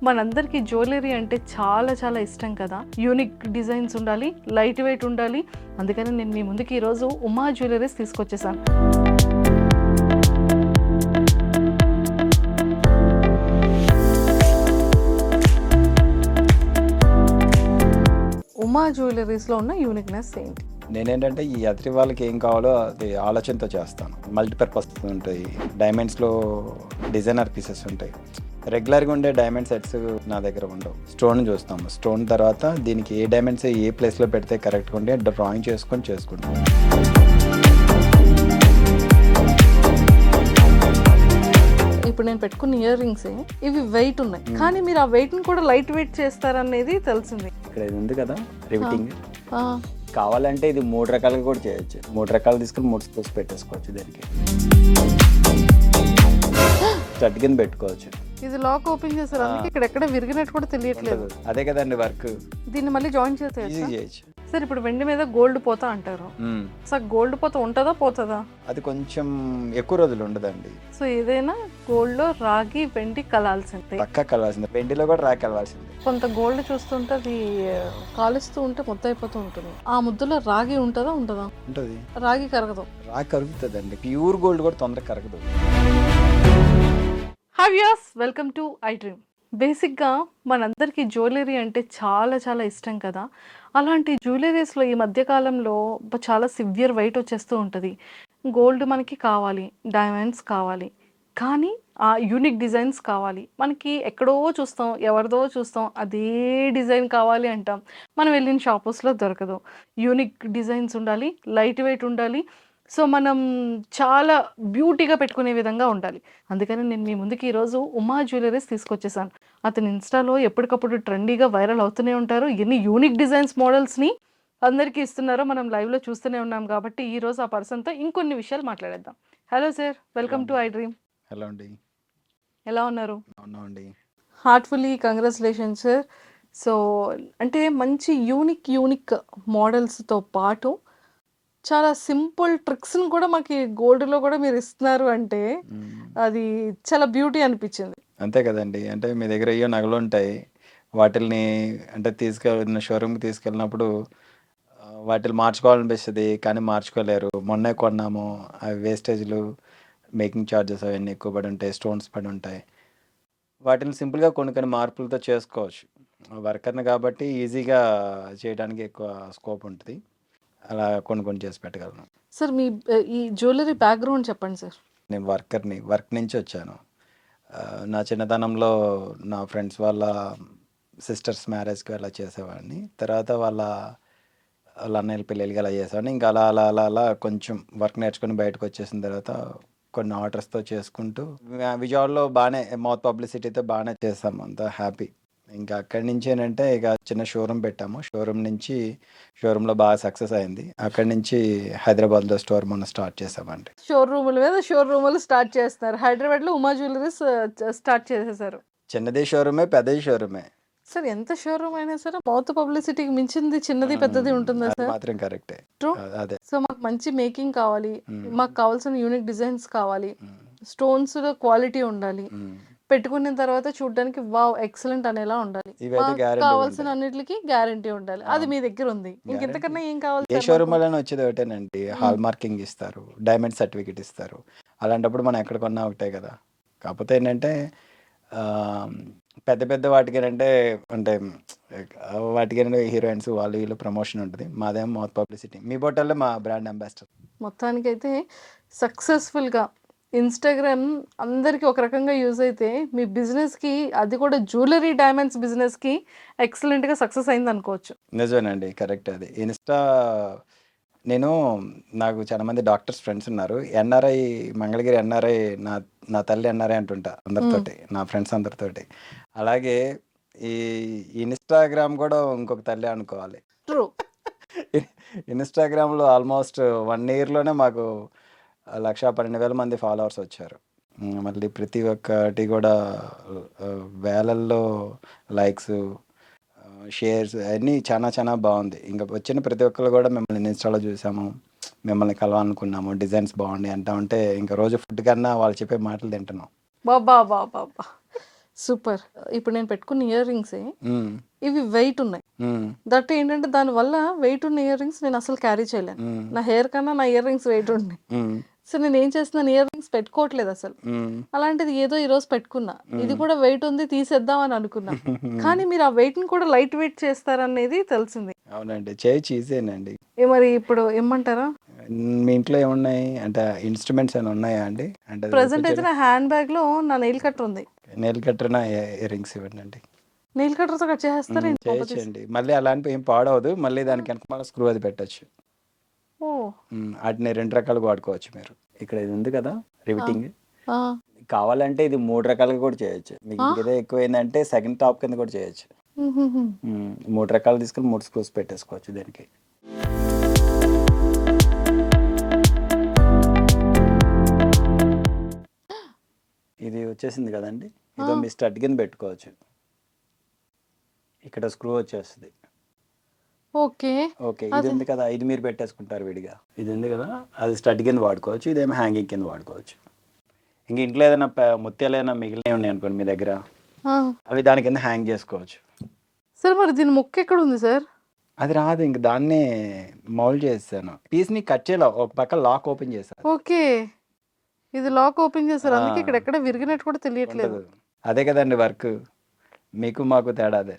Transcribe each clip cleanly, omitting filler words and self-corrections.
మనందరికీ జ్యువెలరీ అంటే చాలా చాలా ఇష్టం కదా. యూనిక్ డిజైన్స్ ఉండాలి, లైట్ వెయిట్ ఉండాలి. అందుకని నేను మీ ముందుకి ఈరోజు ఉమా జ్యువెలరీస్ తీసుకొచ్చేసాను. ఉమా జ్యువెలరీస్లో ఉన్న యూనిక్నెస్ ఏంటి? నేనేంటంటే ఈ అత్రి వాళ్ళకి ఏం కావాలో అది ఆలోచనతో చేస్తాను. మల్టీపర్పస్ ఉంటాయి, డైమండ్స్లో డిజైనర్ పీసెస్ ఉంటాయి. రెగ్యులర్గా ఉండే డైమండ్ సెట్స్ నా దగ్గర ఉండవు. స్టోన్ చూస్తాము, స్టోన్ తర్వాత దీనికి ఏ డైమండ్స్ ఏ ప్లేస్లో పెడితే కరెక్ట్గా ఉంటే డ్రాయింగ్ చేసుకుంటాం. ఇప్పుడు నేను పెట్టుకున్న ఇయర్ రింగ్స్ ఇవి వెయిట్ ఉన్నాయి, కానీ మీరు ఆ వెయిట్ ని కూడా లైట్ వెయిట్ చేస్తారనేది తెలిసింది. ఇక్కడ ఇది ఉంది కదా రివిటింగ్, కావాలంటే ఇది 3 రకాలుగా కూడా చేయొచ్చు. 3 రకాలు తీసుకుని 3 స్పూన్స్ పెట్టేసుకోవచ్చు. దానికి స్టడ్ కింద పెట్టుకోవచ్చు. ఇది లాక్ ఓపెన్ చేస్తారు, అందుకే ఇక్కడ ఎక్కడ విరిగినట్టు కూడా తెలియట్లేదు. అదే కదండి వర్క్. దీన్ని మళ్ళీ జాయిన్ ఈజీ చేయొచ్చు. సార్ ఇప్పుడు వెండి మీద గోల్డ్ పోతా అంటారు. సార్ గోల్డ్ పోతా ఉంటుందా పోతుందా? అది కొంచెం ఎక్కువ రోజులు ఉండదండి. సో ఏదైనా గోల్డ్ లో రాగి వెండి కలాల్సిందే, పక్కా కలవాల్సిందే. వెండిలో కూడా రాగి కలవాల్సిందే. కొంత గోల్డ్ చూస్తుంటే అది కాలుస్తూ ఉంటే మొత్తం అయిపోతూ ఉంటుంది. ఆ ముద్దలో రాగి ఉంటుందా ఉంటుందా? ఉంటుంది. రాగి కరగదు. రాగి కరుగుతుందండి. ప్యూర్ గోల్డ్ కూడా తొందరగా కరగదు. Hi viewers, welcome to I dream. బేసిక్గా మనందరికీ జ్యువెలరీ అంటే చాలా చాలా ఇష్టం కదా. అలాంటి జ్యువెలరీస్లో ఈ మధ్యకాలంలో చాలా సివియర్ వెయిట్ వచ్చేస్తూ ఉంటుంది. గోల్డ్ మనకి కావాలి, డైమండ్స్ కావాలి, కానీ ఆ యూనిక్ డిజైన్స్ కావాలి. మనకి ఎక్కడో చూస్తాం, ఎవరిదో చూస్తాం, అదే డిజైన్ కావాలి అంటాం. మనం వెళ్ళిన షాప్స్లో దొరకదు. యూనిక్ డిజైన్స్ ఉండాలి, లైట్ వెయిట్ ఉండాలి. సో మనం చాలా బ్యూటీగా పెట్టుకునే విధంగా ఉండాలి. అందుకని నేను మీ ముందుకి ఈరోజు ఉమా జ్యువెలరీస్ తీసుకొచ్చేసాను. అతను ఇన్స్టాలో ఎప్పటికప్పుడు ట్రెండీగా వైరల్ అవుతూనే ఉంటారు. ఎన్ని యూనిక్ డిజైన్స్ మోడల్స్ని అందరికీ ఇస్తున్నారో మనం లైవ్లో చూస్తూనే ఉన్నాం. కాబట్టి ఈరోజు ఆ పర్సన్తో ఇంకొన్ని విషయాలు మాట్లాడేద్దాం. Hello sir, welcome to I dream. Hello అండి, ఎలా ఉన్నారు? అవునండి. Heartfully congratulations sir. సో అంటే మంచి యూనిక్ మోడల్స్తో పాటు చాలా సింపుల్ ట్రిక్స్ని కూడా మాకు గోల్డ్లో కూడా మీరు ఇస్తున్నారు అంటే అది చాలా బ్యూటీ అనిపించింది. అంతే కదండి. అంటే మీ దగ్గర అయ్యో నగలు ఉంటాయి, వాటిల్ని అంటే తీసుకెళ్ళిన షోరూమ్కి తీసుకెళ్ళినప్పుడు వాటిని మార్చుకోవాలనిపిస్తుంది, కానీ మార్చుకోలేరు. మొన్నే కొన్నాము, అవి వేస్టేజ్లు, మేకింగ్ ఛార్జెస్ అవన్నీ ఎక్కువ పడి ఉంటాయి, స్టోన్స్ పడి ఉంటాయి. వాటిని సింపుల్గా కొన్ని మార్పులతో చేసుకోవచ్చు. వర్కర్ని కాబట్టి ఈజీగా చేయడానికి ఎక్కువ స్కోప్ ఉంటుంది. అలా కొన్ని చేసి పెట్టగలను. సార్ మీ ఈ జ్యువెలరీ బ్యాక్గ్రౌండ్ చెప్పండి సార్. నేను వర్క్ నుంచి వచ్చాను. నా చిన్నతనంలో నా ఫ్రెండ్స్ వాళ్ళ సిస్టర్స్ మ్యారేజ్కి అలా చేసేవాడిని. తర్వాత వాళ్ళ అన్నయ్యల పెళ్ళిళ్ళకి అలా చేసేవాడిని. ఇంకా అలా కొంచెం వర్క్ నేర్చుకుని బయటకు వచ్చేసిన తర్వాత కొన్ని ఆర్డర్స్తో చేసుకుంటూ విజయవాడలో బాగానే మౌత్ పబ్లిసిటీతో బాగానే చేసాము, అంతా హ్యాపీ. ఇంకా అక్కడి నుంచి ఏంటంటే ఇక చిన్న షోరూమ్ పెట్టాము. షోరూంలో బాగా సక్సెస్ అయింది. అక్కడి నుంచి హైదరాబాద్లో స్టోర్ మొన్న స్టార్ట్ చేసామండి. షోరూముల మీద షోరూములు స్టార్ట్ చేస్తున్నారు. హైదరాబాద్లో ఉమా జ్యువెలరీస్ స్టార్ట్ చేసేసారు. చిన్నది షోరూమే, పెద్దది షోరూమే. సార్ ఎంత షోరూమ్ అయినా సరే మౌత్ పబ్లిసిటీకి మించింది చిన్నది పెద్దది ఉంటుందా సార్? మాత్రం కరెక్టే. అదే. సో మాకు మంచి మేకింగ్ కావాలి, మాకు కావాల్సిన యూనిక్ డిజైన్స్ కావాలి, స్టోన్స్ క్వాలిటీ ఉండాలి, పెట్టుకున్న తర్వాత చూడడానికి వావ్ ఎక్సలెంట్ అనేలా ఉండాలి, కావాల్సిన అన్నిటికి గ్యారంటీ ఉండాలి. అది మీ దగ్గర ఉంది. ఇంకెంతకన్నా ఏం కావాలి? ఏ షోరూమ్ వల్ల వచ్చేది ఒకటేనండి, హాల్ మార్కింగ్ ఇస్తారు, డైమండ్ సర్టిఫికేట్ ఇస్తారు. అలాంటప్పుడు మనం ఎక్కడ కొన్నా ఒకటే కదా. కాకపోతే ఏంటంటే పెద్ద వాటికేనంటే అంటే వాటికేనంటే హీరోయిన్స్ వాళ్ళు వీళ్ళు ప్రమోషన్ ఉంటుంది. మాదేమో మౌత్ పబ్లిసిటీ. మీ బోటల్లో మా బ్రాండ్ అంబాసిడర్. మొత్తానికైతే సక్సెస్ఫుల్గా ఇన్స్టాగ్రామ్ అందరికీ ఒక రకంగా యూజ్ అయితే మీ బిజినెస్కి, అది కూడా జ్యువెలరీ డైమండ్స్ బిజినెస్కి ఎక్సలెంట్గా సక్సెస్ అయింది అనుకోవచ్చు. నిజమేనండి, కరెక్ట్. అది నాకు చాలా మంది డాక్టర్స్ ఫ్రెండ్స్ ఉన్నారు. ఎన్ఆర్ఐ, మంగళగిరి ఎన్ఆర్ఐ, నా తల్లి ఎన్ఆర్ఐ అంటుంటా అందరితోటి, నా ఫ్రెండ్స్ అందరితోటి. అలాగే ఈ ఇన్స్టాగ్రామ్ కూడా ఇంకొక తల్లి అనుకోవాలి. ట్రూ. ఇన్స్టాగ్రామ్లో ఆల్మోస్ట్ 1 ఇయర్లోనే మాకు 1,12,000 మంది ఫాలోవర్స్ వచ్చారు. మళ్ళీ ప్రతి ఒక్కటి కూడా వేలల్లో లైక్స్, షేర్స్ అన్నీ చాలా బాగుంది. ఇంకా వచ్చిన ప్రతి ఒక్కరు కూడా మిమ్మల్ని ఇన్స్టాలో చూసాము, మిమ్మల్ని కలవాలనుకున్నాము, డిజైన్స్ బాగున్నాయి అంటా ఉంటే ఇంకా రోజు ఫుడ్ కన్నా వాళ్ళు చెప్పే మాటలు తింటున్నాం. బాబా బాబా సూపర్. ఇప్పుడు నేను పెట్టుకున్న ఇయర్ రింగ్సే ఉమ్, ఇవి వెయిట్ ఉన్నాయి. ఉమ్, దట్ ఏంటంటే దానివల్ల వెయిట్ ఉన్న ఇయర్ రింగ్స్ నేను అసలు క్యారీ చేయలేను. ఉమ్, నా హెయిర్ కన్నా నా ఇయర్ రింగ్స్ వెయిట్ ఉన్నాయి. ఉమ్, సో నేను ఏం చేస్తున్నాను, ఇయర్ రింగ్స్ పెట్టుకోవట్లేదు అసలు. ఉమ్, అలాంటిది ఏదో ఈరోజు పెట్టుకున్నా, ఇది కూడా వెయిట్ ఉంది తీసేద్దాం అని అనుకున్నా. ఉమ్. కానీ మీరు ఆ వెయిట్ని కూడా లైట్ వెయిట్ చేస్తారనేది తెలిసింది. అవునండి, చేయొచ్చు, ఈజీనండి. మరి ఇప్పుడు ఏమంటారా, మీ ఇంట్లో ఏమున్నాయి అంటే ఇన్స్ట్రుమెంట్స్ ఏమైనా ఉన్నాయా అండి? అంటే అది ప్రజెంట్ అయితే చూపించడం. నా హ్యాండ్ బ్యాగ్లో నా నెయిల్ కట్టర్ ఉంది. నెయిల్ కట్టర్ ఇయర్ రింగ్స్ ఇవ్వండి. నెయిల్ కట్టర్తో కట్ చేసేస్తారా ఏంటి కొంప తీసి? చేయొచ్చండి. మళ్ళీ అలాంటివి ఏం పాడవదు. మళ్ళీ దానికి వెనక మళ్ళీ స్క్రూ అది పెట్టచ్చు. ఓ వాటిని 2 రకాలుగా వాడుకోవచ్చు మీరు. ఇక్కడ ఇది ఉంది కదా ఆ, రివిటింగ్, ఆ, కావాలంటే ఇది 3 రకాలుగా కూడా చేయొచ్చు. మీకు ఆ? ఇంకేదో ఎక్కువైందంటే సెకండ్ టాప్ కింద కూడా చేయొచ్చు. మ్మ్. 3 రకాలు తీసుకుని 3 స్క్రూస్ పెట్టేసుకోవచ్చు దీనికి. ఇది వచ్చేసింది కదండి, ఇదో మీ స్టడ్ కింద పెట్టుకోవచ్చు. ఇక్కడ స్క్రూ వచ్చేస్తుంది. ఓకే. ఓకే, ఇది ఉంది కదా, ఇది మీరు పెట్టేసుకుంటారు విడిగా. ఇది ఉంది కదా, అది స్టడ్ కింద వాడుకోవచ్చు, ఇదేమో హ్యాంగింగ్ కింద వాడుకోవచ్చు. ఇంక ఇంట్లో ఏదైనా ముత్యాలు ఏదైనా మిగిలినవి ఉన్నాయి అనుకోండి మీ దగ్గర, ఆ. అవి దాని కింద హ్యాంగ్ చేసుకోవచ్చు. సార్ మరి దీని ముక్క ఎక్కడ ఉంది సార్? అది రాదు, ఇంక దాన్నే మౌల్డ్ చేస్తాను. పీస్ని కట్ చేయాలి, ఒక పక్క లాక్ ఓపెన్ చేశాను. ఓకే, ఇది లాక్ ఓపెన్ చేశారు, అందుకే ఆ. ఇక్కడ ఎక్కడ విరిగినట్టు కూడా తెలియట్లేదు. ఉండదు. అదే కదండి వర్క్, మీకు మాకు తేడా అదే.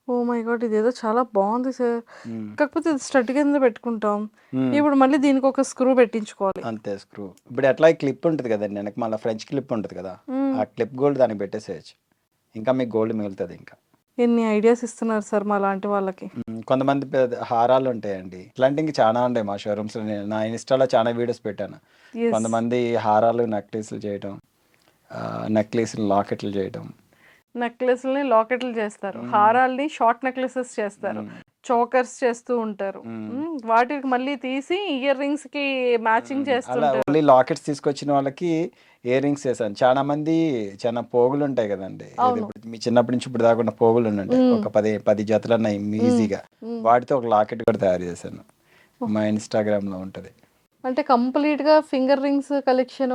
ఓ మై గాడ్, ఇదేదో చాలా బాగుంది సార్. ఉమ్, కాకపోతే ఇది స్టడ్ కింద పెట్టుకుంటాం, ఉమ్, ఇప్పుడు మళ్ళీ దీనికి ఒక స్క్రూ పెట్టించుకోవాలి. అంతే స్క్రూ. ఇప్పుడు ఎట్లా క్లిప్ ఉంటుంది కదండి వెనక, మళ్ళీ ఫ్రెంచ్ క్లిప్ ఉంటుంది కదా, మ్మ్. ఆ క్లిప్ గోల్డ్ దానికి పెట్టేసేయచ్చు. ఇంకా మీకు గోల్డ్ మిగులుతుంది. ఇంకా ఎన్ని ఐడియాస్ ఇస్తున్నారు సార్ మా లాంటి వాళ్ళకి. కొంతమంది హారాలు ఉంటాయండి, ఇట్లాంటి ఇంక చాలా ఉంటాయి మా షోరూమ్స్లో. నేను నా ఇన్స్టాలో చాలా వీడియోస్ పెట్టాను. ఎస్. కొంతమంది హారాలు నెక్లెస్లు చేయటం, నెక్లెస్లు లాకెట్లు చేయటం. నెక్లెస్లని లాకెట్లు చేస్తారు, హారాల్ని షార్ట్ నెక్లెసెస్ చేస్తారు, చోకర్స్ చేస్తూ ఉంటారు. వాటికి మళ్ళీ తీసి ఇయర్ రింగ్స్ కి మ్యాచింగ్ అలా చేస్తుంటారు. ఓన్లీ లాకెట్స్ తీసుకొచ్చిన వాళ్ళకి ఇయర్ రింగ్స్ చేశాను. చాలా మంది చాలా పోగులు ఉంటాయి కదండి, ఇది ఇప్పుడు మీ చిన్నప్పటి నుంచి ఇప్పుడు దాకా ఉన్న పోగులు ఉంటాయి, ఒక 10 జతలు ఉన్నాయి ఈజీగా. వాటితో ఒక లాకెట్ కూడా తయారు చేశాను, మా ఇన్స్టాగ్రామ్లో ఉంటుంది. అంటే కంప్లీట్ గా finger rings collection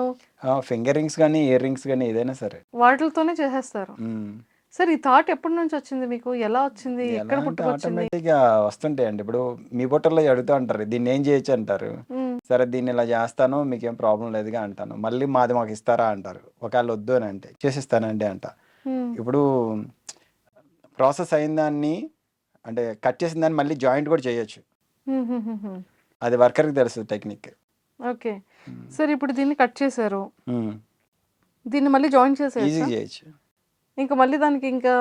finger rings కానీ ఇయర్ రింగ్స్ కానీ ఏదైనా సరే. వాటితోనే చేసేస్తారు. మ్మ్. సార్ ఈ థాట్ ఎప్పటి నుంచి వచ్చింది మీకు, ఎలా వచ్చింది, ఎలా ఎక్కడ అంటే పుట్టుకొచ్చింది? ఆటోమేటిక్గా వస్తుంటాయండి. ఇప్పుడు మీ బొట్టల్లో అడుగుతూ ఉంటారు, దీన్ని ఏం చేయొచ్చు అంటారు. మ్మ్. సరే దీన్ని ఇలా చేస్తాను, మీకేం ప్రాబ్లం లేదుగా అంటాను. మళ్ళీ మాది మాకు ఇస్తారా అంటారు. ఒకవేళ వద్దు అని అంటే చేసిస్తానండి అంట. మ్మ్. ఇప్పుడు ప్రాసెస్ అయిన దాన్ని అంటే కట్ చేసిన దాన్ని మళ్ళీ జాయింట్ కూడా చేయొచ్చు. మ్మ్, మ్మ్, మ్మ్, మ్మ్. అది వర్కర్కి తెలుస్తుంది టెక్నిక్. ఓకే సార్, ఇప్పుడు దీన్ని కట్ చేశారు, దీన్ని మళ్ళీ జాయిన్ ఈజీ చేసేయచ్చా? చేయొచ్చు, ఇంకా మళ్ళీ దానికి ఇంకా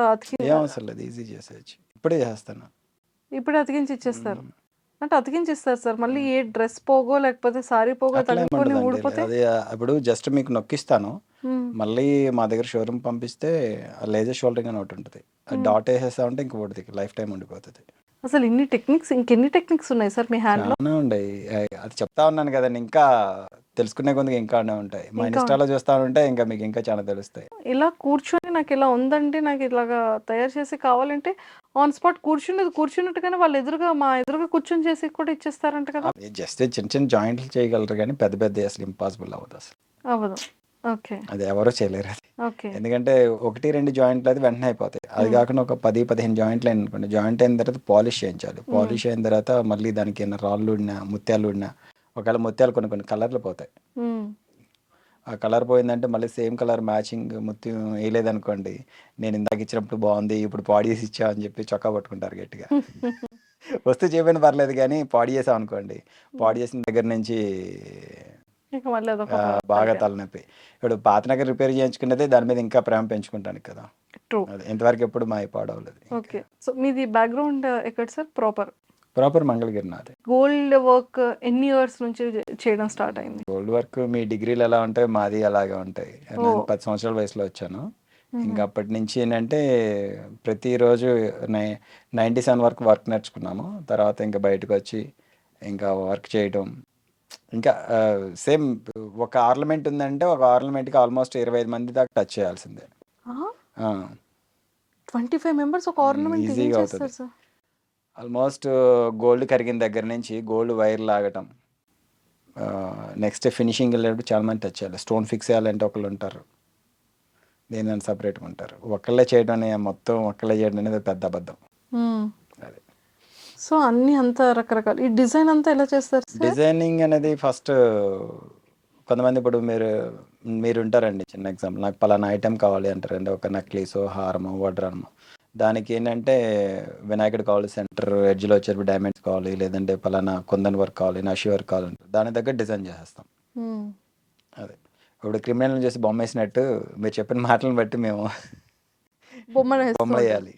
ఏం అవసరం లేదు, ఈజీ చేసేయచ్చు. ఇప్పుడే చేస్తాను. ఇప్పుడే అతికించి ఇచ్చేస్తారు. అంటే అతికించి ఇస్తారు సార్, మళ్ళీ ఏ డ్రెస్ పోగో లేకపోతే సారీ పోగో అట్లా తగులుకొని ఏముండదండి, ఊడిపోతే? అది ఇప్పుడు జస్ట్ మీకు నొక్కిస్తాను, మ్మ్. మళ్ళీ మా దగ్గర షోరూమ్ పంపిస్తే లేజర్ షోల్డరింగ్ అని ఒకటి ఉంటుంది, డాట్ వేసేస్తామంటే ఇంక ఒకటి లైఫ్ టైం ఉండిపోతుంది. అసలు ఇన్ని టెక్నిక్స్, ఇంకెన్ని టెక్నిక్స్ ఉన్నాయి సార్ మీ హ్యాండ్లో? చాలా ఉన్నాయి. అది చెప్తా ఉన్నాను కదండి, ఇంకా తెలుసుకునే కొద్దిగా ఇంకా ఉంటాయి. మా ఇంకా ఇన్స్టాలో చూస్తా ఉంటే ఇంకా మీకు ఇంకా చాలా తెలుస్తాయి. ఇలా కూర్చొని నాకు ఇలా ఉందండి, నాకు ఇలాగా తయారు చేసి కావాలంటే ఆన్ స్పాట్ కూర్చున్నట్టుగానే వాళ్ళు మా ఎదురుగా కూర్చొని చేసి కూడా ఇచ్చేస్తారంట కదా? జస్ట్ చిన్న చిన్న జాయింట్లు చేయగలరు కానీ పెద్ద పెద్ద అసలు ఇంపాసిబుల్ అవ్వదు అసలు. అవ్వదు. ఓకే. అది ఎవరో చేయలేరు అది. ఓకే. ఎందుకంటే 1-2 జాయింట్లు అది వెంటనే అయిపోతాయి. అది కాకుండా ఒక 10-15 జాయింట్లు అయిన అనుకోండి, జాయింట్ అయిన తర్వాత పాలిష్ చేయించాలి. పాలిష్ అయిన తర్వాత మళ్ళీ దానికి ఏమైనా రాళ్ళు ఉడినా ముత్యాలు ఉడినా, ఒకవేళ ముత్యాలు కొన్ని కలర్లు పోతాయి. మ్మ్. ఆ కలర్ పోయిందంటే మళ్ళీ సేమ్ కలర్ మ్యాచింగ్ ముత్యం వేయలేదనుకోండి, నేను ఇందాక ఇచ్చినప్పుడు బాగుంది ఇప్పుడు పాడి చేసి ఇచ్చా అని చెప్పి చొక్కా పట్టుకుంటారు గట్టిగా. వస్తే చేయకపోయినా పర్లేదు కానీ పాడి చేసాం అనుకోండి, పాడి చేసిన దగ్గర నుంచి ఇంకా మళ్ళీ అదొక బాగా తలనొప్పి. ఇప్పుడు పాత నగర్ రిపేర్ చేయించుకున్నదే దాని మీద ఇంకా ప్రేమ పెంచుకుంటాను కదా. ట్రూ. అది ఇంతవరకు ఎప్పుడు మా పాడవలేదు. ఓకే. సో మీది బ్యాక్గ్రౌండ్ ఎక్కడ సార్? ప్రాపర్ మంగళగిరి నాది. గోల్డ్ వర్క్ ఎన్ని ఇయర్స్ నుంచి చేయడం స్టార్ట్ అయింది? గోల్డ్ వర్క్ మీ డిగ్రీలు ఎలా ఉంటాయి, మాది అలాగే ఉంటాయి. నేను 10 సంవత్సరాల వయసులో వచ్చాను. ఇంకా అప్పటి నుంచి ఏంటంటే ప్రతిరోజు 97 వరకు వర్క్ నేర్చుకున్నాము. తర్వాత ఇంకా బయటకు వచ్చి ఇంకా వర్క్ చేయటం. ఇంకా సేమ్ ఒక ఆర్నమెంట్ ఉందంటే ఒక ఆర్నమెంట్కి ఆల్మోస్ట్ 25 మంది దాకా టచ్ చేయాల్సిందే. 25 మెంబర్స్ ఒక ఆర్నమెంట్ ఏం ఈజీగా చేస్తారు అవుతుంది. సార్? ఆల్మోస్ట్ గోల్డ్ కరిగిన దగ్గర నుంచి గోల్డ్ వైర్ లాగటం, నెక్స్ట్ ఫినిషింగ్ వెళ్ళేటప్పుడు చాలా మంది టచ్ చేయాలి. స్టోన్ ఫిక్స్ చేయాలంటే ఒకళ్ళు ఉంటారు, దేని సపరేట్గా ఉంటారు. ఒక్కళ్ళే చేయడం మొత్తం ఒక్కళ్ళే చేయడం అనేది పెద్ద అబద్ధం. అది సో అన్ని అంత రకరకాల ఈ డిజైన్ అంతా ఎలా చేస్తారు సార్? డిజైనింగ్ అనేది ఫస్ట్ కొంతమంది ఇప్పుడు మీరు ఉంటారండి, చిన్న ఎగ్జాంపుల్, నాకు పలానా ఐటెం కావాలి అంటారండి, ఒక నెక్లెస్, హారము, వడ్రానము. దానికి ఏంటంటే వినాయకుడు కావాలి, సెంటర్ ఎడ్జ్లో వచ్చేటప్పుడు డైమండ్స్ కావాలి, లేదంటే పలానా కుందన్ వర్క్ కావాలి, నషి వర్క్ కావాలంటారు. దాని దగ్గర డిజైన్ చేసేస్తాం. అదే ఇప్పుడు క్రిమినల్ చేసి బొమ్మ వేసినట్టు మీరు చెప్పిన మాటలను బట్టి మేము బొమ్మను వేస్తూ బొమ్మలు ఉంటారు. వేయాలి.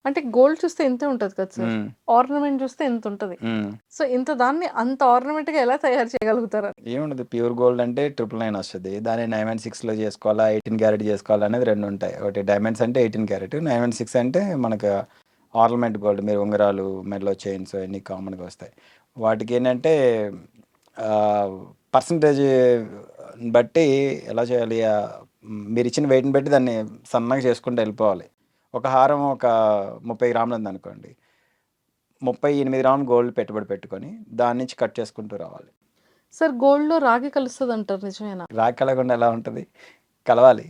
అంటే గోల్డ్ చూస్తే ఇంతే ఉంటుంది కదా సార్, మ్మ్. ఆర్నమెంట్ చూస్తే ఇంత ఉంటుంది. మ్మ్. సో ఇంత దాన్ని అంత ఆర్నమెంట్గా ఎలా తయారు చేయగలుగుతారు? ఏముండదు, ప్యూర్ గోల్డ్ అంటే 999 వస్తుంది. దాన్ని 916లో చేసుకోవాలా, 18 క్యారెట్ చేసుకోవాలా అనేది రెండు ఉంటాయి. ఒకటి డైమండ్స్ అంటే 18 క్యారెట్, 916 అంటే మనకు ఆర్నమెంట్ గోల్డ్, మీరు ఉంగరాలు, మెడలో చైన్స్ అన్నీ కామన్గా వస్తాయి. వాటికి ఏంటంటే పర్సంటేజ్ బట్టి ఎలా చేయాలి, మీరు ఇచ్చిన వెయిట్ని బట్టి దాన్ని సన్నగా చేసుకుంటూ వెళ్ళిపోవాలి. ఒక హారం ఒక 30 గ్రాములు ఉందనుకోండి, 38 గ్రాములు గోల్డ్ పెట్టుబడి పెట్టుకొని దాని నుంచి కట్ చేసుకుంటూ రావాలి. సార్ గోల్డ్లో రాగి కలుస్తుంది అంటారు, నిజమేనా? రాగి కలగకుండా ఎలా ఉంటుంది, కలవాలి.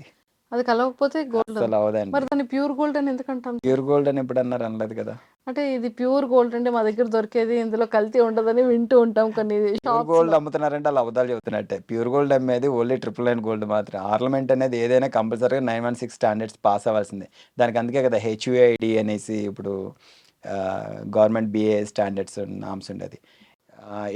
అది కలవకపోతే గోల్డ్. అసలు అవదండి. మరి దాన్ని ప్యూర్ గోల్డ్ అని ఎందుకు అంటాం? ప్యూర్ గోల్డ్ అని ఎప్పుడు అన్నారు, అనలేదు కదా. అంటే ఇది ప్యూర్ గోల్డ్ అంటే మా దగ్గర దొరికేది, ఇందులో కల్తీ ఉండదని వింటూ ఉంటాం కొన్ని ప్యూర్ షాప్స్ గోల్డ్ లో. అమ్ముతున్నారంటే అలా అబద్ధాలు చెబుతున్నట్టే. ప్యూర్ గోల్డ్ అమ్మేది ఓన్లీ 999 గోల్డ్ మాత్రం. ఆర్నమెంట్ అనేది ఏదైనా కంపల్సరీగా 916 స్టాండర్డ్స్ పాస్ అవ్వాల్సిందే. దానికి అందుకే కదా హెచ్యుఐడి అనేసి ఇప్పుడు గవర్నమెంట్ బిఏ స్టాండర్డ్స్ నామ్స్ ఉండేది.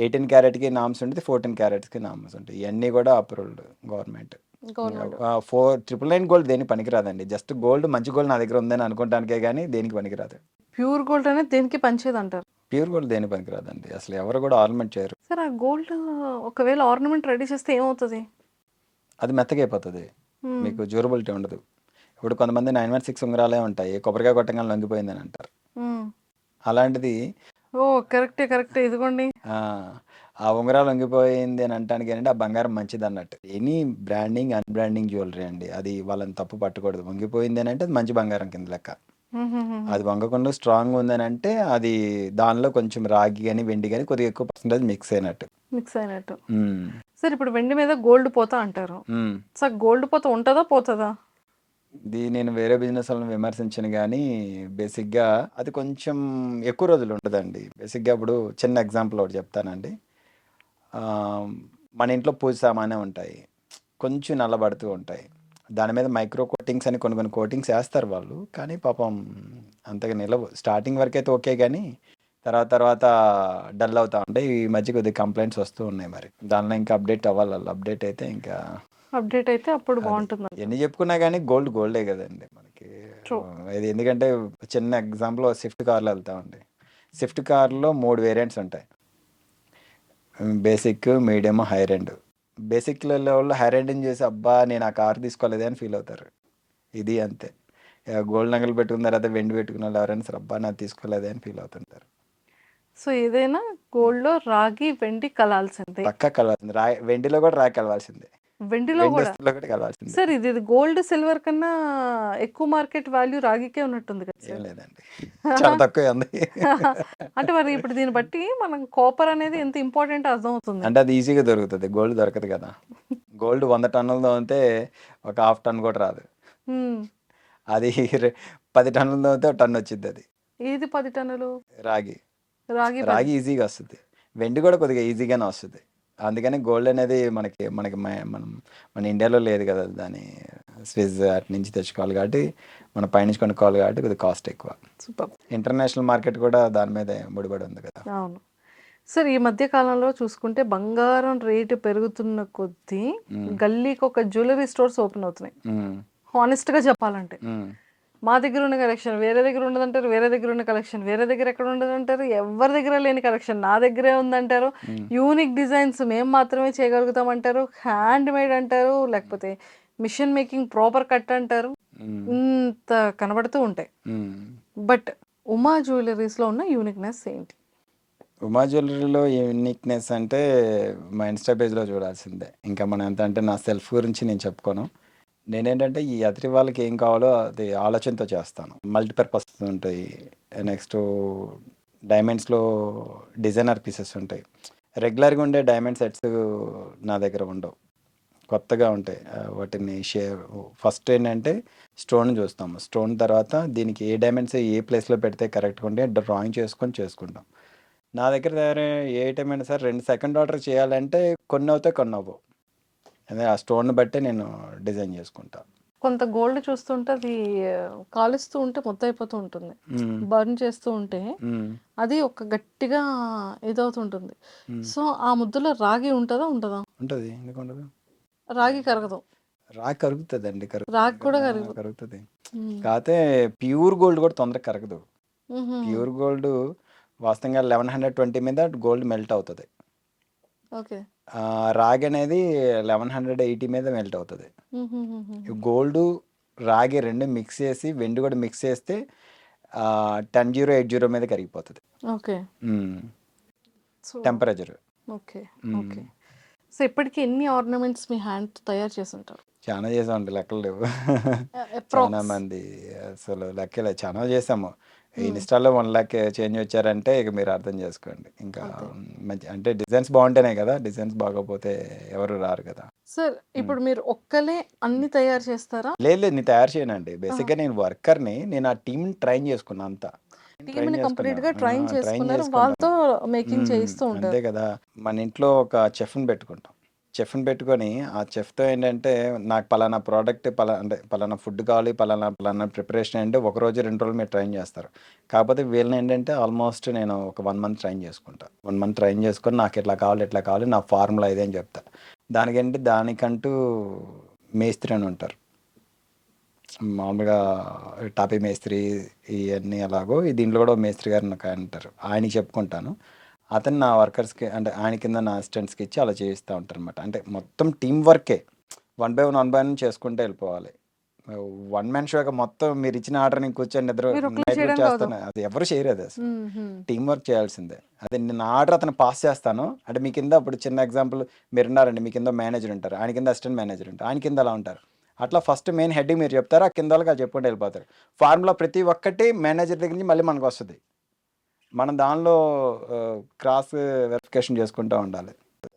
18 క్యారెట్కి నామ్స్ ఉంటుంది, 14 క్యారెట్స్కి నామ్స్ ఉంటాయి. ఇవన్నీ కూడా అప్రూవ్డ్ గవర్నమెంట్. గవర్నమెంట్ 999 గోల్డ్ దేనికి పనికిరాదండి. జస్ట్ గోల్డ్, మంచి గోల్డ్ నా దగ్గర ఉందని అనుకోవడానికే కానీ దేనికి పనికిరాదు. ప్యూర్ గోల్డ్ అనేది దేనికి పనిచేది అంటారు? ప్యూర్ గోల్డ్ దేనికి పనికిరాదండి, అసలు ఎవరు కూడా ఆర్నమెంట్ చేయరు. సార్ ఆ గోల్డ్ ఒకవేళ ఆర్నమెంట్ రెడీ చేస్తే ఏమవుతుంది? అది మెత్తగా అయిపోతుంది, మీకు డ్యూరబిలిటీ ఉండదు. ఇప్పుడు కొంతమంది 916 ఉంగరాలే ఉంటాయి, కొబ్బరికాయ కొట్టంగానే లొంగిపోయిందని అంటారు. అలాంటిది ఓ కరెక్టే కరెక్టే, ఇదిగోండి. ఆ ఉంగరాలు లొంగిపోయింది అని అంటానికి ఏంటంటే ఆ బంగారం మంచిది అన్నట్టు. ఎనీ బ్రాండింగ్ అన్బ్రాండింగ్ జ్యువెలరీ అండి, అది వాళ్ళని తప్పు పట్టకూడదు. వంగిపోయింది అని అంటే అది మంచి బంగారం కింద లెక్క. అది వంగకుండా స్ట్రాంగ్ ఉందని అంటే అది దానిలో కొంచెం రాగి కానీ వెండి కానీ కొద్దిగా ఎక్కువ పర్సెంటేజ్ మిక్స్ అయినట్టు. సార్ ఇప్పుడు వెండి మీద గోల్డ్ పోతా అంటారు. సార్ గోల్డ్ పోత ఉంటుందా పోతుందా? ఇది నేను వేరే బిజినెస్ వాళ్ళని విమర్శించను కానీ బేసిక్గా అది కొంచెం ఎక్కువ రోజులు ఉంటుందండి. బేసిక్గా ఇప్పుడు చిన్న ఎగ్జాంపుల్ ఒకటి చెప్తానండి. మన ఇంట్లో పూజ సామానే ఉంటాయి, కొంచెం నల్లబడుతూ ఉంటాయి. దాని మీద మైక్రో కోటింగ్స్ అని కొన్ని కోటింగ్స్ వేస్తారు వాళ్ళు, కానీ పాపం అంతగా నిలవు. స్టార్టింగ్ వరకు అయితే ఓకే, కానీ తర్వాత డల్ అవుతా ఉంటాయి. ఈ మధ్య కొద్దిగా కంప్లైంట్స్ వస్తూ ఉన్నాయి. మరి దానిలో ఇంకా అప్డేట్ అవ్వాలి. అప్డేట్ అయితే ఇంకా అప్డేట్ అయితే అప్పుడు బాగుంటుంది. ఎన్ని చెప్పుకున్నా కానీ గోల్డే కదండి మనకి. ఇది ఎందుకంటే చిన్న ఎగ్జాంపుల్, స్విఫ్ట్ కార్లో వెళ్తామండి. స్విఫ్ట్ కార్లో 3 వేరియంట్స్ ఉంటాయి, బేసిక్, మీడియం, హై రెండ్. బేసిక్ లెవెల్లో హై రెండింగ్ చేసి అబ్బా నేను ఆ కార్ తీసుకోలేదే అని ఫీల్ అవుతారు. ఇది అంతే. గోల్డ్ నగలు పెట్టుకున్న తర్వాత వెండి పెట్టుకున్న వాళ్ళు ఎవరైనా సరే అబ్బా నాకు తీసుకోలేదే అని ఫీల్ అవుతుంటారు. సో ఏదైనా గోల్డ్లో రాగి వెండి కలాల్సిందే, పక్కా కలవాల్సిందే. వెండిలో కూడా రాగి కలవాల్సిందే, వెండిలో కూడా. కలవాల్సిందే. సార్ ఇది గోల్డ్ సిల్వర్ కన్నా ఎక్కువ మార్కెట్ వాల్యూ రాగికే ఉన్నట్టుంది కదా ఏం సార్? లేదండి, చాలా తక్కువ ఉంది. అంటే మరి ఇప్పుడు దీన్ని బట్టి మనం కాపర్ అనేది ఎంత ఇంపార్టెంట్ అర్థం అవుతుంది. అంటే అది ఈజీగా దొరుకుతుంది, గోల్డ్ దొరకదు కదా. గోల్డ్ 100 టన్నులతో ఉంటే ఒక హాఫ్ టన్ కూడా రాదు. అది 10 టన్నులతో ఉంటే 1 టన్ వచ్చింది. అది ఏది 10 టన్నులు? రాగి రాగి ఈజీగా వస్తుంది. వెండి కూడా కొద్దిగా ఈజీగానే వస్తుంది. అందుకని గోల్డ్ అనేది మనకి మన ఇండియాలో లేదు కదా, దాని స్విస్ అటు నుంచి తెచ్చుకోవాలి కాబట్టి, మన పైనుంచి కొనుక్కోవాలి కాబట్టి కొద్దిగా కాస్ట్ ఎక్కువ. సూపర్. ఇంటర్నేషనల్ మార్కెట్ కూడా దాని మీద ముడిపడి ఉంది కదా. అవును సార్. ఈ మధ్య కాలంలో చూసుకుంటే బంగారం రేటు పెరుగుతున్న కొద్దీ గల్లీకి ఒక జ్యువెలరీ స్టోర్స్ ఓపెన్ అవుతున్నాయి. హానెస్ట్గా చెప్పాలంటే మా దగ్గర ఉన్న కలెక్షన్ వేరే దగ్గర ఉండదంటారు, వేరే దగ్గర ఉన్న కలెక్షన్ వేరే దగ్గర ఎక్కడ ఉండదంటారు, ఎవరి దగ్గర లేని కలెక్షన్ నా దగ్గరే ఉందంటారు, యూనిక్ డిజైన్స్ మేము మాత్రమే చేయగలుగుతాం అంటారు, హ్యాండ్ మేడ్ అంటారు, లేకపోతే మిషన్ మేకింగ్ ప్రాపర్ కట్ అంటారు, ఇంత కనబడుతూ ఉంటాయి. బట్ ఉమా జ్యువెలరీస్లో ఉన్న యూనిక్నెస్ ఏంటి? ఉమా జ్యువెలరీలో యూనిక్నెస్ అంటే మా ఇన్స్టా పేజ్లో చూడాల్సిందే. ఇంకా మనం ఎంత అంటే నా సెల్ఫ్ గురించి నేను చెప్పుకోను. నేనేంటంటే ఈ ఎదుటి వాళ్ళకి ఏం కావాలో అది ఆలోచనతో చేస్తాను. మల్టీపర్పస్ ఉంటాయి. నెక్స్ట్ డైమండ్స్లో డిజైనర్ పీసెస్ ఉంటాయి. రెగ్యులర్‌గా ఉండే డైమండ్ సెట్స్ నా దగ్గర ఉండవు. కొత్తగా ఉంటాయి. వాటిని ఫస్ట్ ఏంటంటే స్టోన్ చూస్తాము. స్టోన్ తర్వాత దీనికి ఏ డైమండ్స్ ఏ ప్లేస్‌లో పెడితే కరెక్ట్‌గా ఉంటాయి డ్రాయింగ్ చేసుకుంటాం. నా దగ్గర ఏ ఐటెమ్ అయినా సరే 2 సెకండ్ ఆర్డర్ చేయాలంటే కొన్ని అవుతాయి, కొన్ని అవ్వవు. అదే ఆ స్టోన్‌ని బట్టే నేను డిజైన్ చేసుకుంటా. కొంత గోల్డ్ చూస్తుంటే అది కాలుస్తూ ఉంటే మొత్తయిపోతూ ఉంటుంది. హ్మ్. బర్న్ చేస్తూ ఉంటే హ్మ్. అది ఒక గట్టిగా ఇదవుతుంటుంది. హ్మ్. సో, ఆ ముద్దలో రాగి ఉంటదా? ఉండదా? ఉంటది. ఎందుకుండదు? రాగి కరగదు. రాగి కరుగుతదండి. రాగి కూడా ఆ! కరగదు. కరుగుతది. హ్మ్. కాతే ప్యూర్ గోల్డ్ కూడా తొందరగా కరగదు. హుహుహు. ప్యూర్ గోల్డ్ వాస్తవంగా 1120 మీద గోల్డ్ మెల్ట్ అవుతది. ఓకే. రాగి అనేది 1180 మీద మెల్ట్ అవుతది. హుహుహుహుహు. గోల్డు, రాగి 2 మిక్స్ చేసి వెండి కూడా మిక్స్ చేస్తే 10080 మీద కరిగిపోతది. ఓకే. హ్మ్. So temperature. ఓకే. హ్మ్. ఓకే. సో, ఇప్పటికి ఎన్ని ఆర్నమెంట్స్ మీ హ్యాండ్‌తో తయారు చేసుంటారు? చానా చేసామండి, లెక్కలు లేవు. చాలా అప్రాక్స్. మంది అసలు లెక్కలే చానా చేసాము. హ్మ్. ఇన్‌స్టాలో 1,00,000 చేంజ్ వచ్చారంటే ఇక మీరు అర్థం చేసుకోండి. ఇంకా అంతే. మంచి అంటే డిజైన్స్ బాగుంటేనే కదా! డిజైన్స్ బాగోపోతే ఎవరు రారు కదా! సార్, హ్మ్. ఇప్పుడు మీరు ఒక్కలే అన్నీ తయారు చేస్తారా? లేదు లేదు, నేను తయారు చేయనండి. ఆహా! బేసిక్‌గా నేను వర్కర్‌ని. నేను ఆ టీమ్‌ని ట్రైన్ చేసుకున్నా అంతా. ట్రైన్ టీమ్‌ని చేసుకున్నా. కంప్లీట్‌గా ట్రైన్ ట్రైన్ చేసుకున్నారు. చేసుకుంటాను. వాళ్ళతో మేకింగ్ చేయిస్తూ అంతే ఉంటారు. కదా! మన ఇంట్లో ఒక చెఫ్‌ని పెట్టుకుంటాం. చెఫ్‌ని పెట్టుకొని ఆ చెఫ్‌తో ఏంటంటే నాకు పలానా ప్రోడక్ట్ అంటే పలానా ఫుడ్ కావాలి, పలానా ప్రిపరేషన్ అంటే ఒక రోజు, 2 రోజులు మీరు ట్రైన్ చేస్తారు. కాకపోతే వీళ్ళని ఏంటంటే ఆల్మోస్ట్ నేను ఒక 1 మంత్ ట్రైన్ చేసుకుంటా. 1 మంత్ ట్రైన్ చేసుకొని నాకు ఇట్లా కావాలి, ఇట్లా కావాలి, నా ఫార్ములా ఇదే అని చెప్తా. దానికంటూ మేస్త్రి అని ఉంటారు. మామూలుగా టాపీ మేస్త్రి ఇయన్నీ ఎలాగో దీంట్లో కూడా మేస్త్రి గారు నాకు ఆయన ఉంటారు. ఆయనకి చెప్పుకుంటాను. అతను నా వర్కర్స్‌కి అంటే ఆయన కింద నా అసిస్టెంట్స్‌కి ఇచ్చి అలా చేయిస్తా ఉంటారనమాట. అంటే మొత్తం టీమ్ వర్కే. వన్ బై వన్ చేసుకుంటూ వెళ్ళిపోవాలి. వన్ మ్యాన్ షోగా మొత్తం మీరిచ్చిన ఆర్డర్ నేను కూర్చొని మీరొక్కళ్ళే నైట్ కూడా చేయడానికి అవ్వదు. చేస్తాను. అది ఎవరు చేయరు అది అసలు. హుహు. టీమ్ వర్క్ చేయాల్సిందే. అదే నేను ఆర్డర్ అతను పాస్ చేస్తాను. అంటే మీ కింద ఇప్పుడు చిన్న ఎగ్జాంపుల్ మీరున్నారండి. మీ కింద మేనేజర్ ఉంటారు. ఆయన కింద అసిస్టెంట్ మేనేజర్ ఉంటారు. ఆయన కింద అలా ఉంటారు. అట్లా ఫస్ట్ మెయిన్ హెడ్‌కి మీరు చెప్తారు. ఆ కింద వాళ్ళకి అది చెప్పుకుంటూ వెళ్ళిపోతారు. ఫార్ములా ప్రతి ఒక్కటి మేనేజర్ దగ్గర నుంచి మళ్ళీ మనకొస్తది. మనం దానిలో క్రాస్ వెరిఫికేషన్ చేసుకుంటూ ఉండాలి.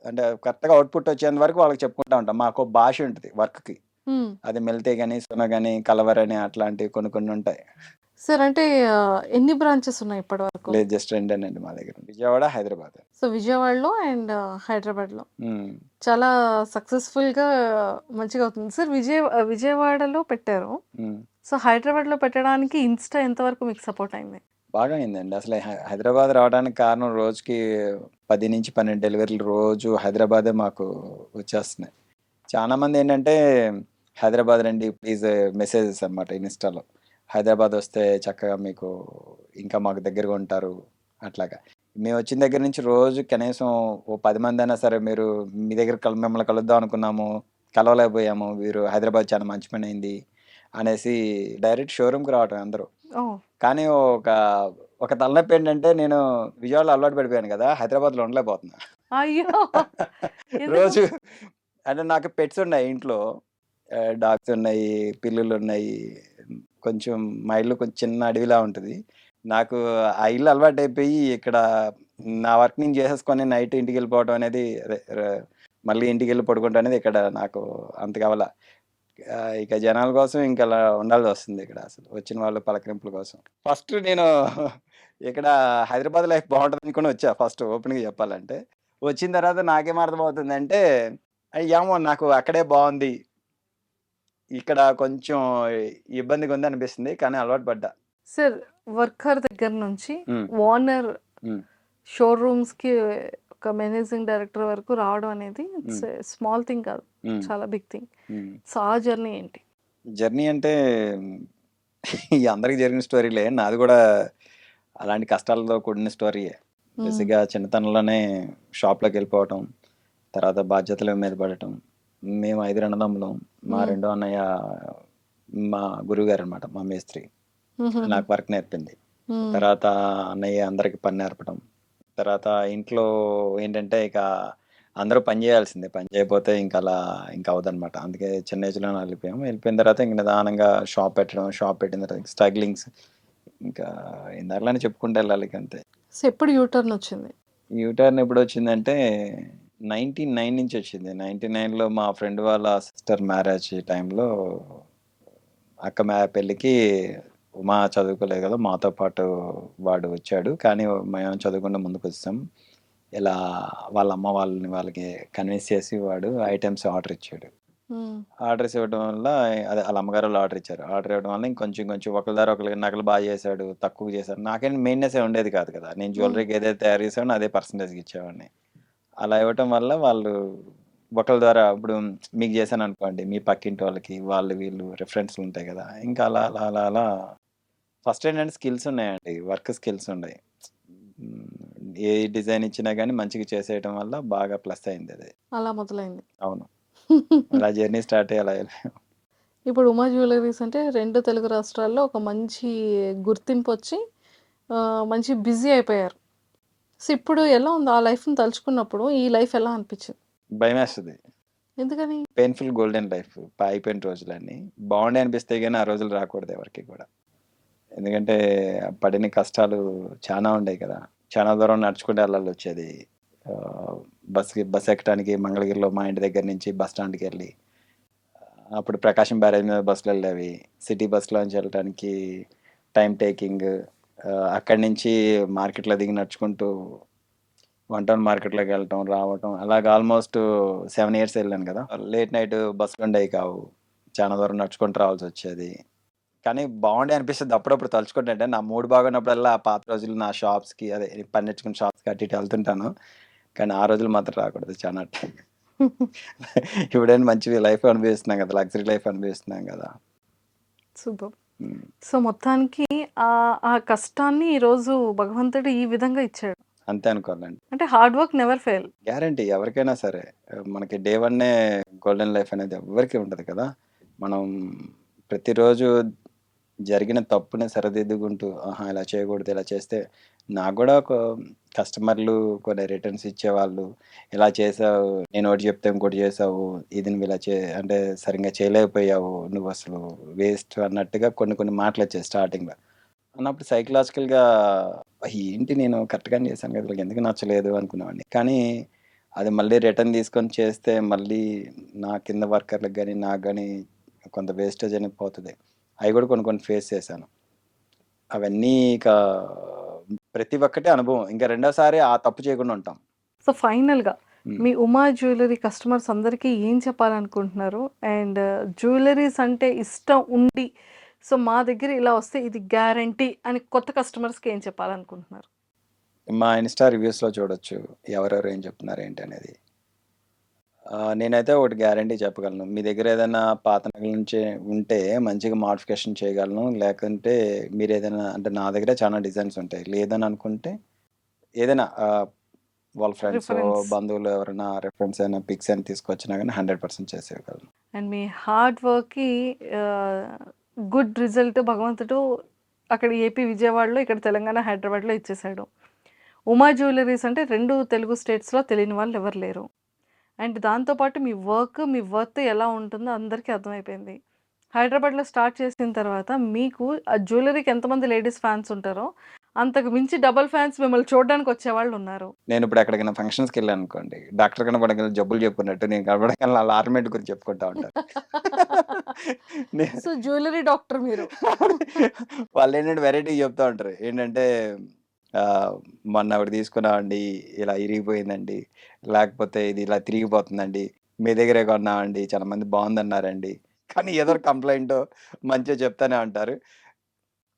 అంటే కరెక్ట్‌గా అవుట్‌పుట్ వచ్చేంత వరకు వాళ్ళకి చెప్పుకుంటా ఉంటాం. మాకో భాష ఉంటది వర్క్‌కి. హ్మ్. అది మెల్తే గాని, సొన గాని, కలవర్ అని అట్లాంటివి కొన్ని కొన్ని ఉంటాయి. సార్, అంటే ఎన్ని బ్రాంచెస్ ఉన్నాయి ఇప్పటి వరకు? లేదు, జస్ట్ రెండేనండి మా దగ్గర. విజయవాడ, హైదరాబాద్. సో, విజయవాడలో అండ్ హైదరాబాద్‌లో. హ్మ్. చాలా సక్సెస్‌ఫుల్‌గా మంచిగా అవుతుంది. సార్, విజయవాడలో పెట్టారు. హ్మ్. సో, హైదరాబాద్‌లో పెట్టడానికి ఇన్‌స్టా ఎంతవరకు మీకు సపోర్ట్ అయింది? బాగా అయిందండి. అసలు హైదరాబాద్ రావడానికి కారణం రోజుకి 10-12 డెలివరీలు రోజు హైదరాబాదే మాకు వచ్చేస్తున్నాయి. చాలా మందేంటంటే హైదరాబాద్ రండి ప్లీజ్ మెసేజెస్ అనమాట ఇన్‌స్టాలో. హైదరాబాద్ వస్తే చక్కగా మీకు ఇంకా మాకు దగ్గరగా ఉంటారు అట్లాగా. మేమొచ్చిన దగ్గర నుంచి రోజు కనీసం ఓ 10 మందైనా సరే మీరు మీ దగ్గర మిమ్మల్ని కలుద్దాం అనుకున్నాము. కలవలేకపోయాము. మీరు హైదరాబాద్ చాలా మంచి పనయింది అనేసి డైరెక్ట్ షోరూమ్‌కి రావటమే అందరూ. ఓహ్! కానీ ఒక తలనొప్పేంటంటే నేను విజయవాడలో అలవాటు పడిపోయాను గదా! హైదరాబాద్‌లో ఉండలేకపోతున్నా. అయ్యో! ఎందుకు? రోజు అంటే నాకు పెట్స్ ఉన్నాయి ఇంట్లో. డాగ్స్ ఉన్నాయి, పిల్లులున్నాయి. కొంచెం మా ఇల్లు కొంచెం చిన్న అడవిలా ఉంటది. నాకు ఆ ఇల్లు అలవాటైపోయి ఇక్కడ నా వర్క్ నేను చేసేసుకొని నైట్ ఇంటికెళ్ళిపోవడం అనేది అదే మళ్ళీ ఇంటికెళ్ళి పడుకుంటా అనేది ఇక్కడ నాకు అంతగా అవ్వల. ఇక జనాల కోసం ఇంక అలా ఉండాల్సొస్తుంది ఇక్కడ అసలు. వచ్చిన వాళ్ళ పలకరింపుల కోసం. ఫస్ట్ నేను ఇక్కడ హైదరాబాద్ లైఫ్ బావుంటదనుకుని వచ్చా ఫస్ట్ ఓపెన్‌గా చెప్పాలంటే. వచ్చిన తర్వాత నాకేం అర్థమవుతుందంటే, ఏమో నాకు అక్కడే బావుంది. ఇక్కడ కొంచెం ఇబ్బందిగుందనిపిస్తుంది. కానీ అలవాటు పడ్డా. సార్, వర్కర్ దగ్గర నుంచి హ్మ్. ఓనర్ హ్మ్. షోరూమ్స్‌కి ఒక మేనేజింగ్ డైరెక్టర్ వరకు రావడం అనేది ఇట్స్ హ్మ్. ఎ స్మాల్ థింగ్ కాదు. హ్మ్. చాలా బిగ్ థింగ్. హ్మ్. సో, ఆ జర్నీ ఏంటి? జర్నీ అంటే అందరికి జరిగిన స్టోరీలే. నాది గూడా అలాంటి కష్టాలతో కూడిన స్టోరీయే. హ్మ్. బేసిక్‌గా చిన్నతనంలోనే షాప్‌లోకెళ్ళిపోవటం, తర్వాత బాధ్యతల మీద పడటం. మేము 5 అన్నదమ్ములం. మా హ్మ్. రెండో అన్నయ్య మా గురువుగారనమాట. మా మేస్త్రి. హుహుహు. నాకు వర్క్ నేర్పింది. హ్మ్. తర్వాత అన్నయ్య అందరికి పని నేర్పడం. తర్వాత ఇంట్లో ఏంటంటే ఇక అందరూ పని జేయాల్సిందే. పని చేయకపోతే ఇంక అవ్వదనమాట. అందుకే చిన్న ఏజ్‌లోనే వెళ్ళిపోయాము. వెళ్ళిపోయిన తర్వాత ఇంక నిదానంగా షాప్ పెట్టడం. షాప్ పెట్టిన తర్వాత స్ట్రగ్లింగ్స్ ఇంకా ఇందాకలానే చెప్పుకుంటూ వెళ్ళాలి ఇక అంతే. సో, ఎప్పుడు యూ టర్న్ వచ్చింది? యూటర్న్ ఎప్పుడొచ్చిందంటే 99 నుంచి వచ్చింది. 99లో మా ఫ్రెండ్ వాళ్ళ సిస్టర్ మ్యారేజ్ టైంలో పెళ్ళికి ఉమా చదువుకోలేదు కదా! మాతో పాటు వాడు వచ్చాడు. కానీ మేము చదువుకుండా ముందుకొచ్చేసాం. ఇలా వాళ్ళ అమ్మ వాళ్ళకి కన్విన్స్ చేసి వాడు ఐటెమ్స్ ఆర్డర్ ఇచ్చాడు. హ్మ్. ఆర్డర్స్ ఇవ్వడం వల్ల అదే ఆళ్ళ అమ్మగారోళ్ళు ఆర్డర్ ఇచ్చారు. ఆర్డర్ ఇవ్వడం వల్ల ఇంకొంచెం కొంచెం ఒకళ్ళ ద్వారా ఒకళ్ళకి నగలు చేశాడు, తక్కువ చేశాడు. నాకేం మెయిన్‌నెస్ ఏం ఉండేది కాదు కదా! నేను హ్మ్. జ్యువెల్లరీకి ఏదైతే తయారు చేసానో అదే పర్సెంటేజ్‌కి ఇచ్చేవాడిని. అలా ఇవ్వటం వల్ల వాళ్ళు ఒకళ్ళ ద్వారా ఇప్పుడు మీకు చేశాననుకోండి, మీ పక్కింటి వాళ్ళకి వాళ్ళు వీళ్ళు రిఫరెన్స్‌లు ఉంటాయి కదా! ఇంకా అలా ఫస్ట్ ఏంటంటే స్కిల్స్ ఉన్నాయండి. వర్క్ స్కిల్స్ ఉన్నాయి. ఏ డిజైన్ ఇచ్చినా గాని మంచిగా చేసేయటం వల్ల బాగా ప్లస్ అయిందది. అలా మొదలైంది. అవును. అలా జర్నీ స్టార్ట్ అయ్యి అలా ఇప్పుడు ఉమా జ్యువెల్లరీస్ అంటే 2 తెలుగు రాష్ట్రాల్లో ఒక మంచి గుర్తింపొచ్చి మంచి బిజీ అయిపోయారు. సో, ఇప్పుడు ఎలా ఉంది? ఆ లైఫ్‌ని తలుచుకున్నప్పుడు ఈ లైఫ్ ఎలా అనిపిచ్చింది? భయమేస్తది. ఎందుకని? Painful golden life. అయిపోయిన రోజులన్నీ. బాగుండే అనిపిస్తాయి గానీ, ఆ రోజులు రాకూడదు ఎవరికీ కూడా. ఎందుకంటే, పడిన కష్టాలు చానా ఉండేయి కదా! చానా దూరం నడుచుకుంటూ ఎళ్ళాలొచ్చేది. ఆహ్, బస్ ఎక్కటానికి మంగళగిరిలో మా ఇంటి దగ్గర నుంచి బస్ స్టాండ్‌కెళ్ళి, అప్పుడు ప్రకాశం బ్యారేజ్ మీద బస్సులెళ్ళేవి. సిటీ బస్‌లోంచి వెళ్ళటానికి టైమ్ టేకింగ్. అక్కడి నుంచి మార్కెట్‌లో దిగి నడుచుకుంటూ వన్ టౌన్ మార్కెట్‌లోకెళ్ళటం, రావటం అలాగ ఆల్‌మోస్ట్ 7 ఇయర్స్ ఎళ్ళాను కదా! లేట్ నైట్ బస్సులుండేవి కావు. చానా దూరం నడుచుకుంటూ రావాల్సొచ్చేది. కానీ బావుండే అనిపిస్తది అప్పుడప్పుడు తలుచుకుంటుంటే. నా మూడ్ బాగున్నప్పుడల్లా ఆ పాత రోజులు నా షాప్స్‌కి అదే పని నేర్చుకున్న షాప్స్‌కి అటు ఇటు ఎళ్తుంటాను. కానీ ఆ రోజులు మాత్రం రాకూడదు చానా ఇప్పుడేంటి మంచి లైఫ్ అనుభవిస్తున్నాం కదా! లగ్జరీ లైఫ్ అనుభవిస్తున్నాం కదా! సూపర్. హ్మ్. సో, మొత్తానికి ఆ కష్టాన్ని ఈరోజు భగవంతుడు ఈ విధంగా ఇచ్చాడు. అంతే అనుకోవాలండి. అంటే hard work never fail. Guarantee ఎవరికైనా సరే. మనకి డే వన్నే గోల్డెన్ లైఫ్ అనేది ఎవ్వరికీ ఉండదు కదా! మనం ప్రతిరోజు జరిగిన తప్పుని సరిదిద్దుకుంటూ, ఆహా! ఇలా చేయకూడదు, ఇలా చేస్తే నాకు గూడా ఒక కస్టమర్లు కొన్ని రిటర్న్స్ ఇచ్చేవాళ్ళు. ఇలా చేసావు, నేనొకటి చెప్తే ఇంకోటి చేసావు. ఇది నువ్వు ఇలా అంటే సరింగా చేయలేకపోయావు. నువ్వసలు వేస్ట్ అన్నట్టుగా కొన్ని కొన్ని మాటలొచ్చాయి స్టార్టింగ్‌లో. అన్నప్పుడు సైకలాజికల్‌గా ఏంటి నేను కరెక్ట్‌గానే చేశాను కదా! వీళ్ళకెందుకు నచ్చలేదు అనుకునేవాడిని. కానీ అది మళ్ళీ రిటర్న్ తీసుకొని చేస్తే మళ్ళీ నా కింద వర్కర్‌లకి గాని, నాకు గాని కొంత వేస్టేజ్ అనేది పోతది. అయి కూడా కొన్ని కొన్ని ఫేస్ చేశాను. అవన్నీ ఇక ప్రతి ఒక్కటి అనుభవం. ఇంక రెండోసారి ఆ తప్పు చేయకుండా ఉంటాం. సో, ఫైనల్‌గా హ్మ్. మీ ఉమా జ్యువెల్లరీ కస్టమర్స్ అందరికీ ఏం చెప్పాలనుకుంటున్నారు? అండ్ జ్యువెల్లరీస్ అంటే ఇష్టం ఉండి, సో, మా దగ్గర ఇలా వస్తే ఇది గ్యారంటీ అని కొత్త కస్టమర్స్‌కి ఏం చెప్పాలనుకుంటున్నారు? మా ఇన్‌స్టా రివ్యూస్‌లో చూడొచ్చు. ఎవరెవరు ఏం చెప్తున్నారు ఏంటనేది. నేనైతే ఒకటి గ్యారంటీ చెప్పగలను. మీ దగ్గర ఏదైనా పాత నగల నుంచి ఉంటే మంచిగా మోడిఫికేషన్ చేయగలను. లేకుంటే మీరేదైనా అంటే నా దగ్గర చాలా డిజైన్స్ ఉంటాయి. లేదని అనుకుంటే ఏదైనా వాళ్ళ ఫ్రెండ్సో, రిఫరెన్స్ బంధువులు ఎవరైనా రిఫరెన్స్ అయినా పిక్స్ అయినా తీసుకొచ్చినా గానీ 100% చేసేయగలను. అండ్ మీ హార్డ్ వర్క్‌కి ఆహ్, గుడ్ రిజల్ట్ భగవంతుడు అక్కడ ఏపీ విజయవాడలో, ఇక్కడ తెలంగాణ హైదరాబాద్‌లో ఇచ్చేసాడు. ఉమా జ్యువెల్లరీస్ అంటే 2 తెలుగు స్టేట్స్‌లో తెలియని వాళ్ళు ఎవరు లేరు. అండ్ దాంతో పాటు మీ వర్క్, మీ వర్త్ ఎలా ఉంటుందో అందరికీ అర్థమైపోయింది. హైదరాబాద్‌లో స్టార్ట్ చేసిన తర్వాత మీకు ఆ జ్యువెల్లరీకి ఎంతమంది లేడీస్ ఫ్యాన్స్ ఉంటారో, అంతకు మించి డబుల్ ఫ్యాన్స్ మిమ్మల్ని చూడడానికి వచ్చేవాళ్ళున్నారు. నేనిప్పుడు ఎక్కడికైనా ఫంక్షన్స్‌కెళ్ళాననుకోండి, డాక్టర్ కనపడంగానే జబ్బులు చెప్పుకున్నట్టు నేను కనపడంగానే ఆళ్ళ ఆర్నమెంట్ గురించి చెప్పుకుంటా ఉంటారు. నే సో, జ్యువెల్లరీ డాక్టర్ మీరు. వాళ్ళేంటంటే వెరైటీగా చెప్తా ఉంటారు. ఏంటంటే ఆహ్, మొన్న ఒకటి తీసుకున్నామండి, ఇలా ఇరిగిపోయిందండి. లేకపోతే ఇది ఇలా తిరిగిపోతుందండి. మీ దగ్గరే కొన్నామండి. చాలా మంది బావుందన్నారండి. కానీ ఏదో ఒక కంప్లెయింటో మంచో చెప్తానే ఉంటారు.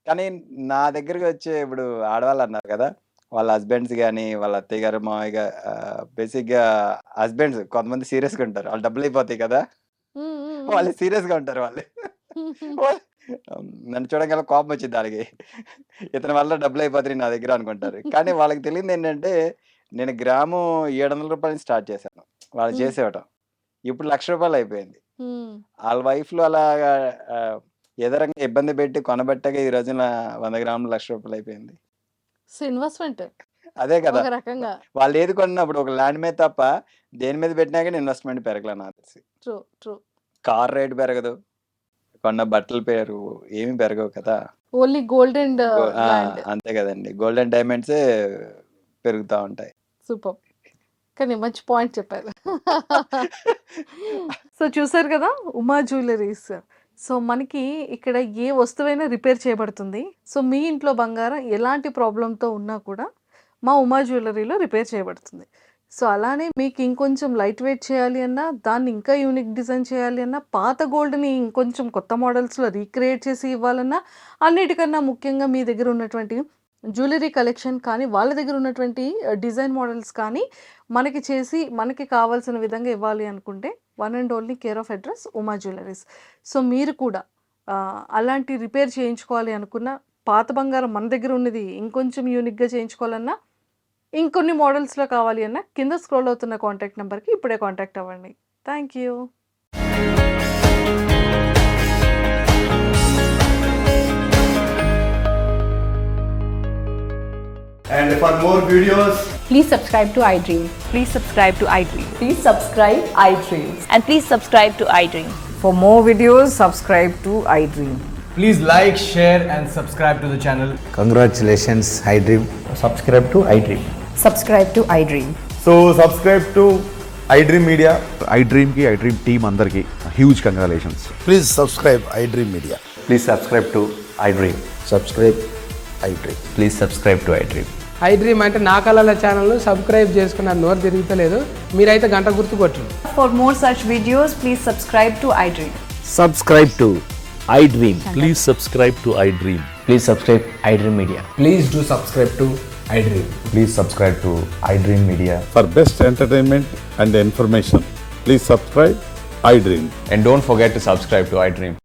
కానీ నా దగ్గరకొచ్చే ఇప్పుడు ఆడవాళ్ళన్నారు గదా! వాళ్ళ హస్బెండ్స్ గాని, వాళ్ళ అత్తయ్య గారు, మామయ్య బేసిక్‌గా హస్బెండ్స్ కొంతమంది సీరియస్‌గా ఉంటారు. ఆళ్ళు డబ్బులయిపోతాయి కదా! హ్మ్. హ్మ్. హ్మ్. వాళ్ళు సీరియస్‌గా ఉంటారు వాళ్ళు. వాళ్ళు నన్ను చూడంగానే కోపమొచ్చిద్ది ఆళ్ళకి. ఇతని వల్ల డబ్బులయిపోతున్నాయి నా దగ్గర అనుకుంటారు. కానీ వాళ్ళకి తెలియనిదేంటంటే, నేను గ్రాము రూ. 700 నుంచి స్టార్ట్ చేశాను. వాళ్ళు హ్మ్. చేసేవ్వటం. ఇప్పుడు రూ. 1,00,000 అయిపోయింది. హ్మ్. ఆళ్ళ వైఫ్‌లు అలాగా ఆహ్, ఎదరంగా ఇబ్బంది పెట్టి కొనబట్టగా ఈ రోజున 100 గ్రాములు రూ. 1,00,000 అయిపోయింది. సో, ఇన్వెస్ట్‌మెంట్ అదే కదా! ఒక రకంగా. వాళ్ళేది కొన్నా ఇప్పుడు ఒక ల్యాండ్ మీద తప్ప దేని మీద పెట్టినా గాని ఇన్వెస్ట్‌మెంట్ పెరగల నాకు తెలిసి. ట్రూ. ట్రూ. కార్ రేట్ పెరగదు. కొన్న బట్టల పేరు ఏమి పెరగవు కదా! ఓన్లీ గోల్డ్ అండ్ ఆ! ల్యాండ్. అంతే గదండీ. గోల్డ్ అండ్ డైమండ్సే పెరుగుతా ఉంటాయి. సూపర్. కానీ మంచి పాయింట్ చెప్పారు. సో చూసారు కదా! ఉమా జ్యువెల్లరీస్. సో మనకి ఇక్కడ ఏ వస్తువైనా రిపేర్ చేయబడుతుంది. సో మీ ఇంట్లో బంగారం ఎలాంటి ప్రాబ్లమ్‌తో ఉన్నా కూడా మా ఉమా జ్యువెల్లరీలో రిపేర్ చేయబడుతుంది. సో అలానే మీకు ఇంకొంచెం లైట్ వెయిట్ చేయాలి అన్నా, దాన్ని ఇంకా యూనిక్ డిజైన్ చేయాలి అన్నా, పాత గోల్డ్‌ని ఇంకొంచెం కొత్త మోడల్స్‌లో రీక్రియేట్ చేసి ఇవ్వాలన్నా, అన్నిటికన్నా ముఖ్యంగా మీ దగ్గర ఉన్నటువంటి జ్యువెల్లరీ కలెక్షన్ కానీ, వాళ్ళ దగ్గర ఉన్నటువంటి డిజైన్ మోడల్స్ కానీ మనకి చేసి, మనకి కావాల్సిన విధంగా ఇవ్వాలి అనుకుంటే one and only care of address Uma jewelleries. So మీరు కూడా అలాంటి రిపేర్ చేయించుకోవాలి అనుకున్న, పాత బంగారం మన దగ్గర ఉన్నది ఇంకొంచెం యూనిక్‌గా చేయించుకోవాలన్నా, ఇంకొన్ని మోడల్స్‌లో కావాలి అన్నా కింద స్క్రోల్ అవుతున్న కాంటాక్ట్ నంబర్‌కి ఇప్పుడే కాంటాక్ట్ అవ్వండి. Thank you. And for more videos, Please subscribe to iDream. Please subscribe to iDream. Please subscribe iDream. And please subscribe to iDream. For more videos, subscribe to iDream. please like, share, and subscribe to the channel. Congratulations, iDream. Subscribe to iDream. Subscribe to iDream. So, subscribe to iDream Media. iDream की iDream team अंदर की huge congratulations. Please subscribe iDream Media. Please subscribe to iDream. Subscribe iDream. Please subscribe to iDream. iDream అంటే నా కళల ఛానల్ను subscribe చేసుకున్న నోరు తిరుగుతలేదు, మీరైతే గంట గుర్తు కొట్టండి. For more such videos, please subscribe to iDream. Subscribe to iDream. Please subscribe to iDream. Please subscribe iDream Media. Please do subscribe to iDream. Please subscribe to iDream Media. For best entertainment and information, please subscribe iDream. And don't forget to subscribe to iDream.